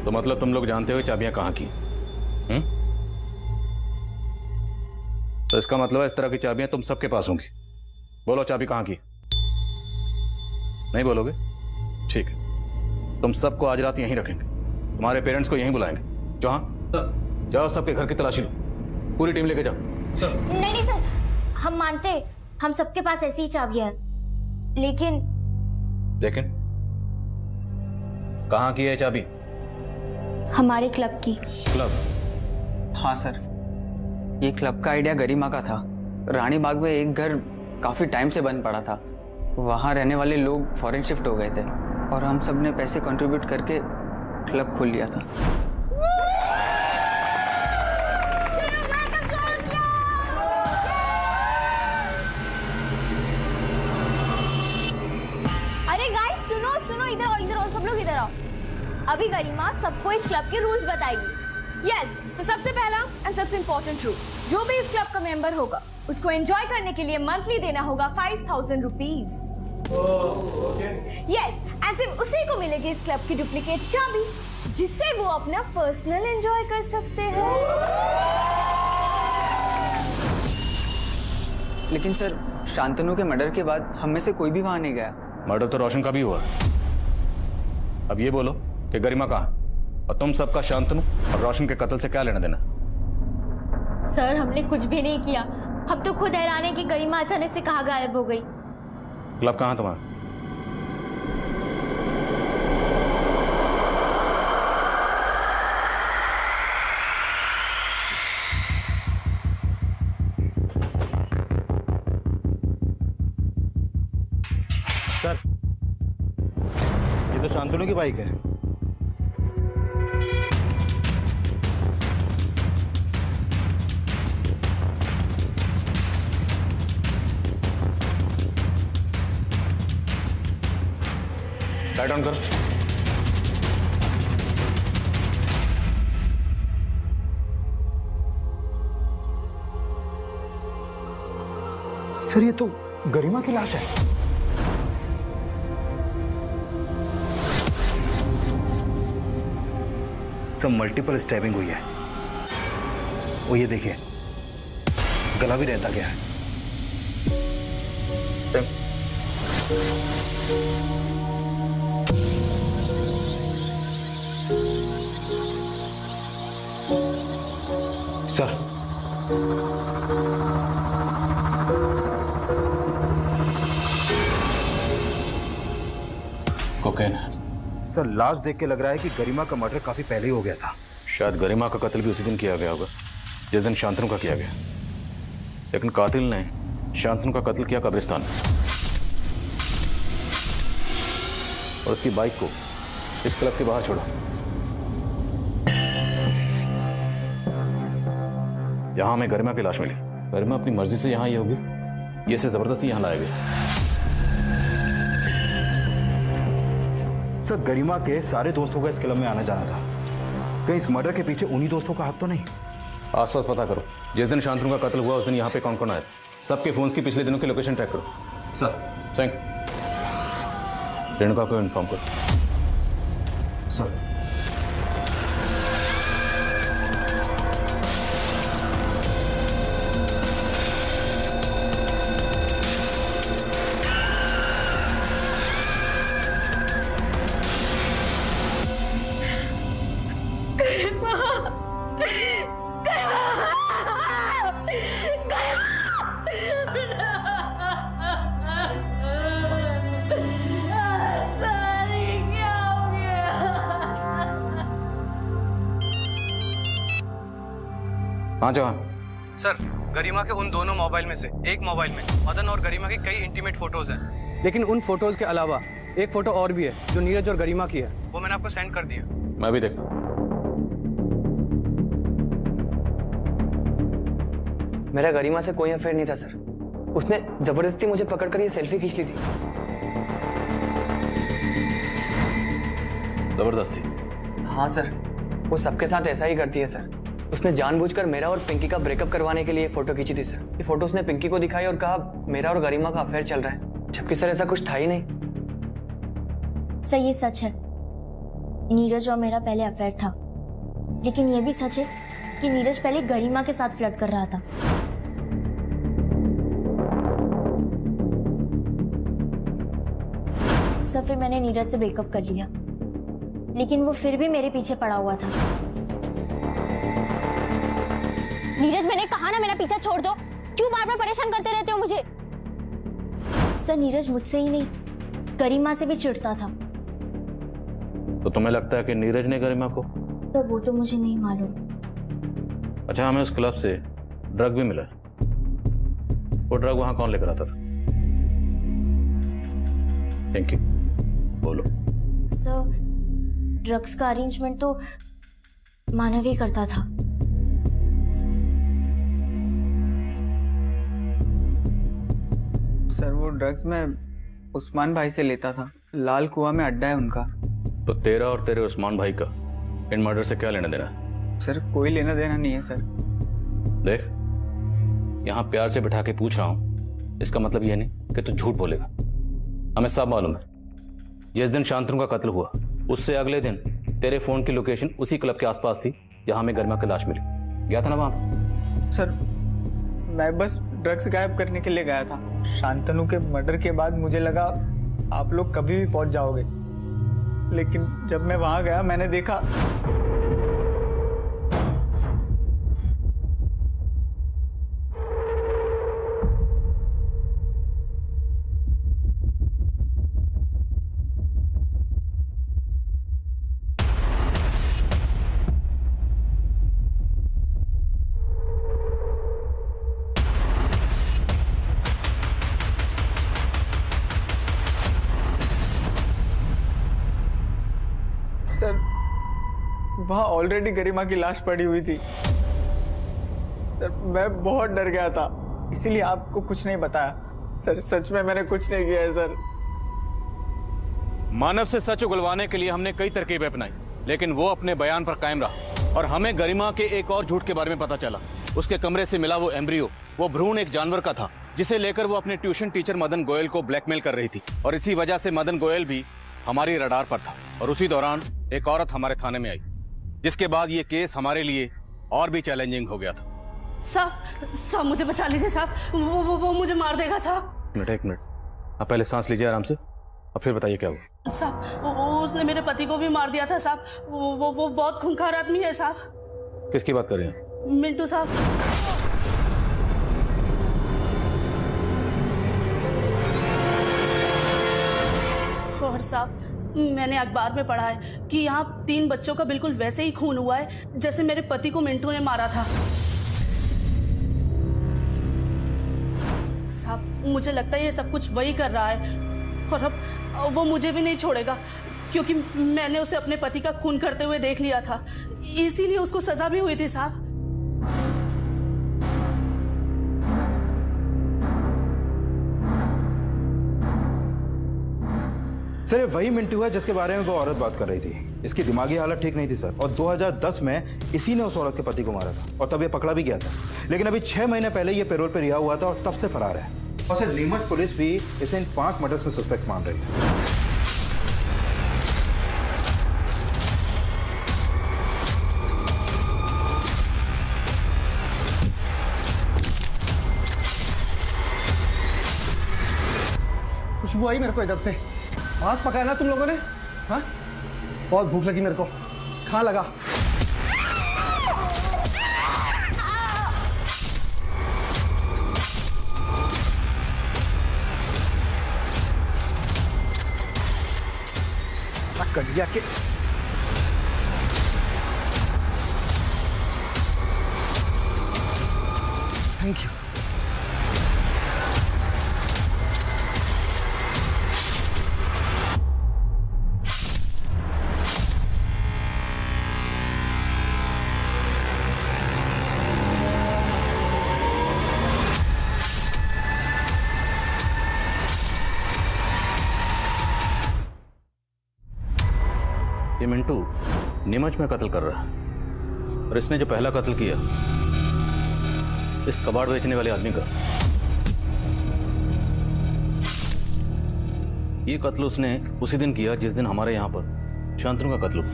S2: तो मतलब तुम लोग जानते हो चाबियां कहाँ की? तो इसका मतलब है इस तरह की चाबियां तुम सबके पास होंगी। बोलो चाबी कहाँ की? नहीं बोलोगे? ठीक है, तुम सबको आज रात यहीं रखेंगे, तुम्हारे पेरेंट्स को यहीं बुलाएंगे। जहाँ जाओ, सबके घर की तलाशी लो, पूरी टीम लेके जाओ।
S3: नहीं नहीं सर, हम मानते, हम सबके पास ऐसी ही चाबियां हैं, लेकिन
S2: कहाँ की है चाबी?
S3: हमारे क्लब की।
S2: क्लब?
S13: हाँ सर, ये क्लब का आइडिया गरिमा का था। रानी बाग में एक घर काफी टाइम से बंद पड़ा था, वहाँ रहने वाले लोग फॉरेन शिफ्ट हो गए थे और हम सब ने पैसे कंट्रीब्यूट करके क्लब खोल लिया था।
S7: अरे गाइस सुनो सुनो, इधर आओ, इधर आओ, सब लोग इधर आओ। अभी गरिमा सबको इस क्लब के रूल्स बताएगी। यस, तो सबसे पहला एंड सबसे इम्पोर्टेंट रूल, जो भी इस क्लब का मेंबर होगा उसको एंजॉय करने के लिए मंथली देना होगा 5000 रुपीज। यस, एंड सिर्फ उसी को मिलेगी इस क्लब की डुप्लीकेट चाबी, जिससे वो अपना पर्सनल एंजॉय कर सकते हैं।
S13: लेकिन सर, शांतनु के मर्डर के बाद हम में से कोई भी वहां नहीं गया।
S2: मर्डर तो रोशन का भी हुआ। अब ये बोलो कि गरिमा कहाँ, और तुम सबका शांतनु और रोशन के कत्ल से क्या लेना देना?
S3: सर हमने कुछ भी नहीं किया, हम तो खुद हैरान है कि गरिमा अचानक से कहाँ गायब हो गई।
S2: क्लब कहाँ तुम्हारा?
S4: सर, ये तो शांतनु की बाइक है।
S2: लाइट ऑन करो।
S4: सर, ये तो गरिमा की लाश है। तो मल्टीपल स्टैबिंग हुई है। वो ये देखिए, गला भी रहता गया है। Sir,
S2: cocaine.
S4: सर, लाश देख के लग रहा है कि गरिमा का मर्डर काफी पहले ही हो गया था।
S2: शायद गरिमा का कत्ल भी उसी दिन किया गया होगा जिस दिन शांतनु का किया गया, लेकिन कातिल ने शांतनु का कत्ल किया कब्रिस्तान में, और उसकी बाइक को इस क्लब के बाहर छोड़ा। यहां हमें गरिमा की लाश मिली। गरिमा अपनी मर्जी से यहां आई होगी, ये इसे जबरदस्ती यहां लाया गया।
S4: सर, गरिमा के सारे दोस्तों का इस क्लब में आना जाना था, कहीं इस मर्डर के पीछे उन्हीं दोस्तों का हाथ तो नहीं?
S2: आसपास पता करो, जिस दिन शांतनु का कत्ल हुआ उस दिन यहाँ पे कौन कौन आया था। सबके फोन्स की पिछले दिनों की लोकेशन ट्रैक करो। सर, रेणुका को इन्फॉर्म करो।
S4: सर,
S2: हाँ जवान।
S16: सर, गरिमा के उन दोनों मोबाइल में से एक मोबाइल में मदन और गरिमा की कई इंटीमेट फोटोज हैं, लेकिन उन फोटोज के अलावा एक फोटो और भी है जो नीरज और गरिमा की है, वो मैंने आपको सेंड कर दिया।
S2: मैं भी देखता हूँ।
S13: मेरा गरिमा से कोई अफेयर नहीं था सर, उसने जबरदस्ती मुझे पकड़कर ये सेल्फी खींच ली थी।
S2: जबरदस्ती?
S13: हाँ सर, वो सबके साथ ऐसा ही करती है सर। उसने जानबूझकर मेरा और पिंकी का ब्रेकअप करवाने के लिए फोटो खींची थी सर। ये फोटो उसने पिंकी को दिखाई और कहा मेरा और गरिमा का अफेयर चल रहा है, जबकि सर ऐसा कुछ था ही नहीं।
S3: सर ये सच है, नीरज और मेरा पहले अफेयर था, लेकिन ये भी सच है कि नीरज पहले गरिमा के साथ फ्लर्ट कर रहा था।
S17: सर फिर मैंने नीरज से ब्रेकअप कर लिया, लेकिन वो फिर भी मेरे पीछे पड़ा हुआ था।
S8: नीरज, मैंने कहा ना मेरा पीछा छोड़ दो, क्यों बार बार परेशान करते रहते हो मुझे?
S17: सर नीरज मुझसे ही नहीं, गरिमा से भी चिढ़ता था।
S2: तो तुम्हें लगता है कि नीरज ने गरिमा को?
S17: तो वो तो मुझे नहीं मालूम।
S2: अच्छा, हमें उस क्लब से ड्रग भी मिला। वो ड्रग वहां कौन लेकर आता था? Thank you. बोलो।
S17: सर ड्रग्स का अरेंजमेंट तो मानव ही करता था।
S13: सर वो ड्रग्स मैं उस्मान भाई से लेता था, लाल कुआं में अड्डा है उनका।
S2: तो तेरा और तेरे उस्मान भाई का इन मर्डर से क्या लेना देना?
S13: सर कोई लेना देना नहीं है सर।
S2: देख, यहां प्यार से बिठा के पूछ रहा हूं, इसका मतलब यह नहीं कि तू झूठ बोलेगा। हमें सब मालूम है, जिस दिन शांतनु का कत्ल हुआ उससे अगले दिन तेरे फोन की लोकेशन उसी क्लब के आसपास थी जहां हमें गरिमा की लाश मिली। गया था ना वहां?
S13: सर मैं बस ड्रग्स गायब करने के लिए गया था। शांतनु के मर्डर के बाद मुझे लगा आप लोग कभी भी पहुंच जाओगे, लेकिन जब मैं वहां गया मैंने देखा सर वहां ऑलरेडी गरिमा की लाश पड़ी हुई थी। सर मैं बहुत डर गया था, इसीलिए आपको कुछ नहीं बताया। सर सच में मैंने कुछ नहीं किया है सर।
S2: मानव से सच उगलवाने के लिए हमने कई तरकीबें अपनाई, लेकिन वो अपने बयान पर कायम रहा और हमें गरिमा के एक और झूठ के बारे में पता चला। उसके कमरे से मिला वो एम्ब्रियो, वो भ्रूण एक जानवर का था जिसे लेकर वो अपने ट्यूशन टीचर मदन गोयल को ब्लैकमेल कर रही थी, और इसी वजह से मदन गोयल भी हमारी रडार पर था। और उसी दौरान एक औरत हमारे थाने में आई, जिसके बाद ये केस हमारे लिए और भी चैलेंजिंग हो गया था।
S5: साहब मुझे बचा लीजिए साहब, वो मुझे मार देगा साहब।
S2: एक मिनट, आप पहले सांस लीजिए आराम से, अब फिर बताइए क्या हुआ।
S5: साहब उसने मेरे पति को भी मार दिया था साहब। वो बहुत खूंखार आदमी है साहब।
S2: किसकी बात कर रहे हैं?
S5: मिंटू साहब। और साहब मैंने अखबार में पढ़ा है कि यहाँ 3 बच्चों का बिल्कुल वैसे ही खून हुआ है जैसे मेरे पति को मिंटू ने मारा था। साहब मुझे लगता है ये सब कुछ वही कर रहा है, और अब वो मुझे भी नहीं छोड़ेगा, क्योंकि मैंने उसे अपने पति का खून करते हुए देख लिया था, इसीलिए उसको सजा भी हुई थी साहब।
S4: सर ये वही मिंटू है जिसके बारे में वो औरत बात कर रही थी। इसकी दिमागी हालत ठीक नहीं थी सर, और 2010 में इसी ने उस औरत के पति को मारा था, और तब ये पकड़ा भी गया था। लेकिन अभी 6 महीने पहले ये पैरोल पे रिहा हुआ था और तब से फरार है। और सर नीमच पुलिस भी इसे इन 5 मर्डर्स में सस्पेक्ट मान रही है।
S16: खुशबू आई मेरे को इधर से। मांस पकाया ना तुम लोगों ने? हाँ, बहुत भूख लगी मेरे को, खा लगा। कटिया के थैंक यू।
S2: ये मिंटू नीमच में कत्ल कर रहा है, और इसने जो पहला कत्ल किया इस कबाड़ बेचने वाले आदमी का, ये कत्ल उसने उसी दिन किया जिस दिन हमारे यहां पर शांतनु का कत्ल हुआ।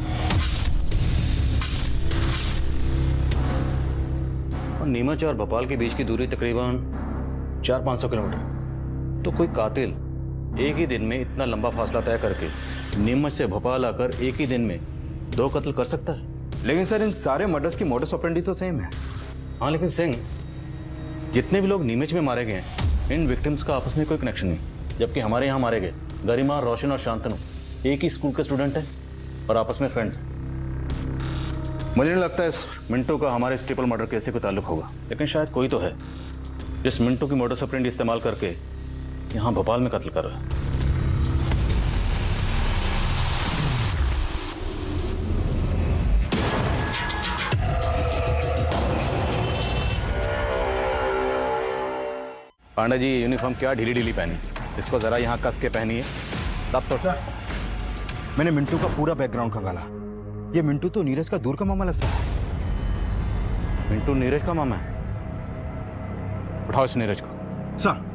S2: और नीमच और भोपाल के बीच की दूरी तकरीबन 400-500 किलोमीटर। तो कोई कातिल एक ही दिन में इतना लंबा फासला तय करके नीमच से भोपाल आकर एक ही दिन में 2 कत्ल कर सकता है?
S4: लेकिन सर इन सारे मर्डर्स की मोडस ऑपरेंडी तो सेम है।
S2: हाँ, लेकिन सिंह, जितने भी लोग नीमच में मारे गए हैं, इन विक्टिम्स का आपस में कोई कनेक्शन नहीं। जबकि हमारे यहाँ मारे गए गरिमा, रोशन और शांतनु एक ही स्कूल के स्टूडेंट हैं और आपस में फ्रेंड्स हैं। मुझे नहीं लगता इस मिंटू का हमारे इस ट्रिपल मर्डर केस से कोई ताल्लुक होगा, लेकिन शायद कोई तो है जिस मिंटू की मोडस ऑपरेंडी इस्तेमाल करके यहाँ भोपाल में कत्ल कर रहा है। पांडे जी, यूनिफॉर्म क्या ढीली ढीली पहनी, इसको जरा यहाँ कस के पहनिए तब तो।
S4: मैंने मिंटू का पूरा बैकग्राउंड खंगाला। ये मिंटू तो नीरज का दूर का मामा लगता है।
S2: मिंटू नीरज का मामा है? उठाओ इस नीरज को।
S4: सर।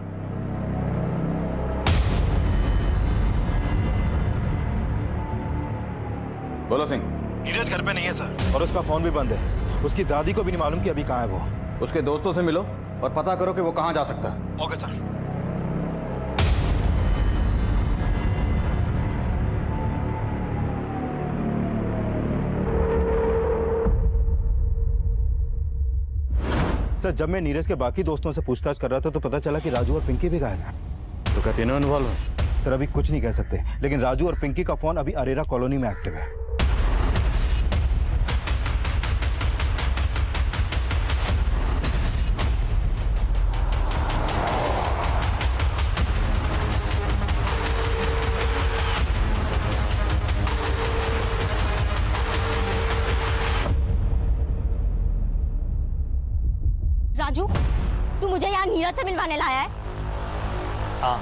S2: बोलो सिंह।
S4: नीरज घर पे नहीं है सर, और उसका फोन भी बंद है। उसकी दादी को भी नहीं मालूम कि अभी कहाँ है वो।
S2: उसके दोस्तों से मिलो और पता करो कि वो कहाँ जा सकता है।
S4: Okay sir. सर, जब मैं नीरज के बाकी दोस्तों से पूछताछ कर रहा था तो पता चला कि राजू और पिंकी भी गायब हैं।
S2: तो क्या तीनों इन्वॉल्व हैं?
S4: सर, अभी कुछ नहीं कह सकते, लेकिन राजू और पिंकी का फोन अभी अरेरा कॉलोनी में एक्टिव है।
S7: राजू, तू मुझे यहाँ नीरज से मिलवाने लाया है?
S6: हाँ,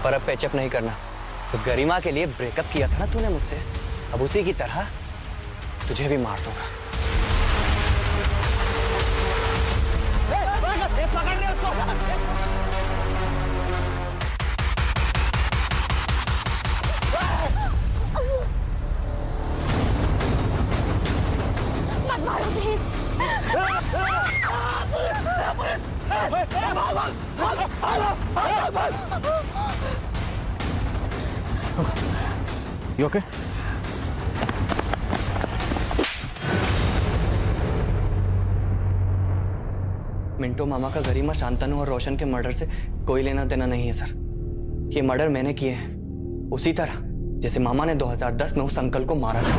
S6: पर अब पैचअप नहीं करना। उस गरिमा के लिए ब्रेकअप किया था ना तूने मुझसे, अब उसी की तरह तुझे भी मार दूंगा। पकड़ ले उसको।
S7: मत मारो प्लीज।
S2: You okay?
S6: मिंटो मामा का गरिमा, शांतनु और रोशन के मर्डर से कोई लेना देना नहीं है सर। ये मर्डर मैंने किए हैं, उसी तरह जैसे मामा ने 2010 में उस अंकल को मारा था।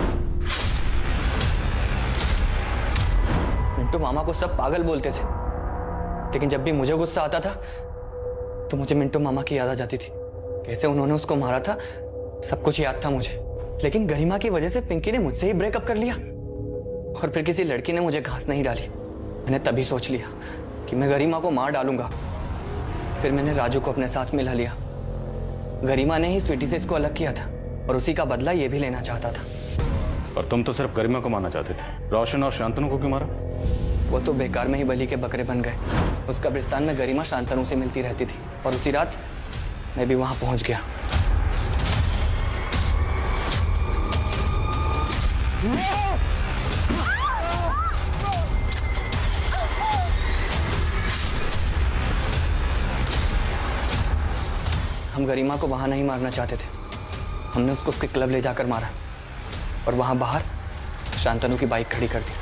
S6: मिंटो मामा को सब पागल बोलते थे, लेकिन जब भी मुझे गुस्सा आता था तो मुझे मिंटो मामा की याद आ जाती थी। कैसे उन्होंने उसको मारा था सब कुछ याद था मुझे। लेकिन गरिमा की वजह से पिंकी ने मुझसे ही ब्रेकअप कर लिया और फिर किसी लड़की ने मुझे घास नहीं डाली। मैंने तभी सोच लिया कि मैं गरिमा को मार डालूंगा। फिर मैंने राजू को अपने साथ मिला लिया। गरिमा ने ही स्वीटी से इसको अलग किया था और उसी का बदला ये भी लेना चाहता था।
S2: और तुम तो सिर्फ गरिमा को मारना चाहते थे, रोशन और शांतनु को क्यों मारा?
S6: वो तो बेकार में ही बलि के बकरे बन गए। उस कब्रिस्तान में गरिमा शांतनु से मिलती रहती थी और उसी रात मैं भी वहां पहुंच गया। हम गरिमा को वहां नहीं मारना चाहते थे, हमने उसको उसके क्लब ले जाकर मारा और वहां बाहर शांतनु की बाइक खड़ी कर दी।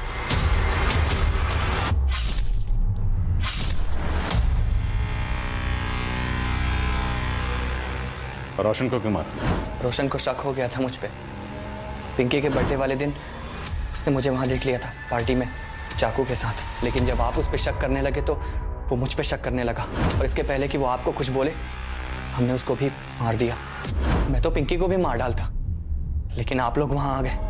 S2: रोशन को क्यों मारा?
S6: रोशन को शक हो गया था मुझ पे। पिंकी के बर्थडे वाले दिन उसने मुझे वहां देख लिया था पार्टी में चाकू के साथ। लेकिन जब आप उस पर शक करने लगे तो वो मुझ पे शक करने लगा और इसके पहले कि वो आपको कुछ बोले हमने उसको भी मार दिया। मैं तो पिंकी को भी मार डालता, लेकिन आप लोग वहां आ गए।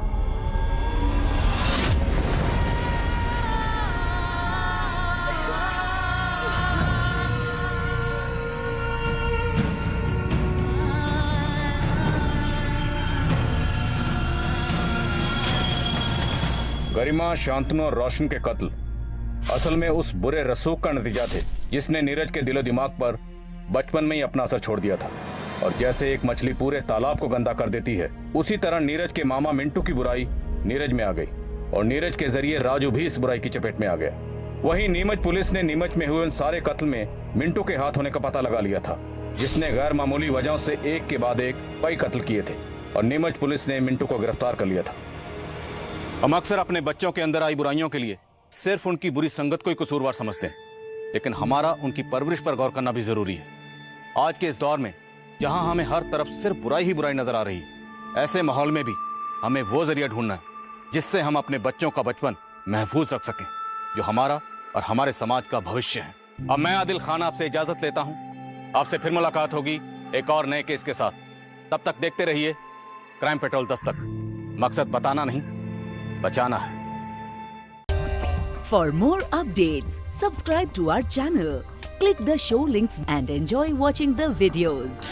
S2: गरिमा, शांतनु और रोशन के कत्ल असल में उस बुरे रसूख का नतीजा थे जिसने नीरज के दिलो दिमाग पर बचपन में ही अपना असर छोड़ दिया था। और जैसे एक मछली पूरे तालाब को गंदा कर देती है, उसी तरह नीरज के मामा मिंटू की बुराई नीरज में आ गई और नीरज के जरिए राजू भी इस बुराई की चपेट में आ गया। वहीं नीमच पुलिस ने नीमच में हुए उन सारे कत्ल में मिंटू के हाथ होने का पता लगा लिया था। जिसने गैर मामूली वजहों से एक के बाद एक कई कत्ल किए थे और नीमच पुलिस ने मिंटू को गिरफ्तार कर लिया था। हम अक्सर अपने बच्चों के अंदर आई बुराइयों के लिए सिर्फ उनकी बुरी संगत को ही कसूरवार समझते हैं, लेकिन हमारा उनकी परवरिश पर गौर करना भी जरूरी है। आज के इस दौर में जहां हमें हर तरफ सिर्फ बुराई ही बुराई नजर आ रही है, ऐसे माहौल में भी हमें वो जरिया ढूंढना है जिससे हम अपने बच्चों का बचपन महफूज रख सकें, जो हमारा और हमारे समाज का भविष्य है। अब मैं आदिल खान आपसे इजाजत लेता हूं। आपसे फिर मुलाकात होगी एक और नए केस के साथ। तब तक देखते रहिए क्राइम पेट्रोल दस्तक। मकसद बताना नहीं, बचाना है।
S1: For more updates, subscribe to our channel, click the show links and enjoy watching the videos.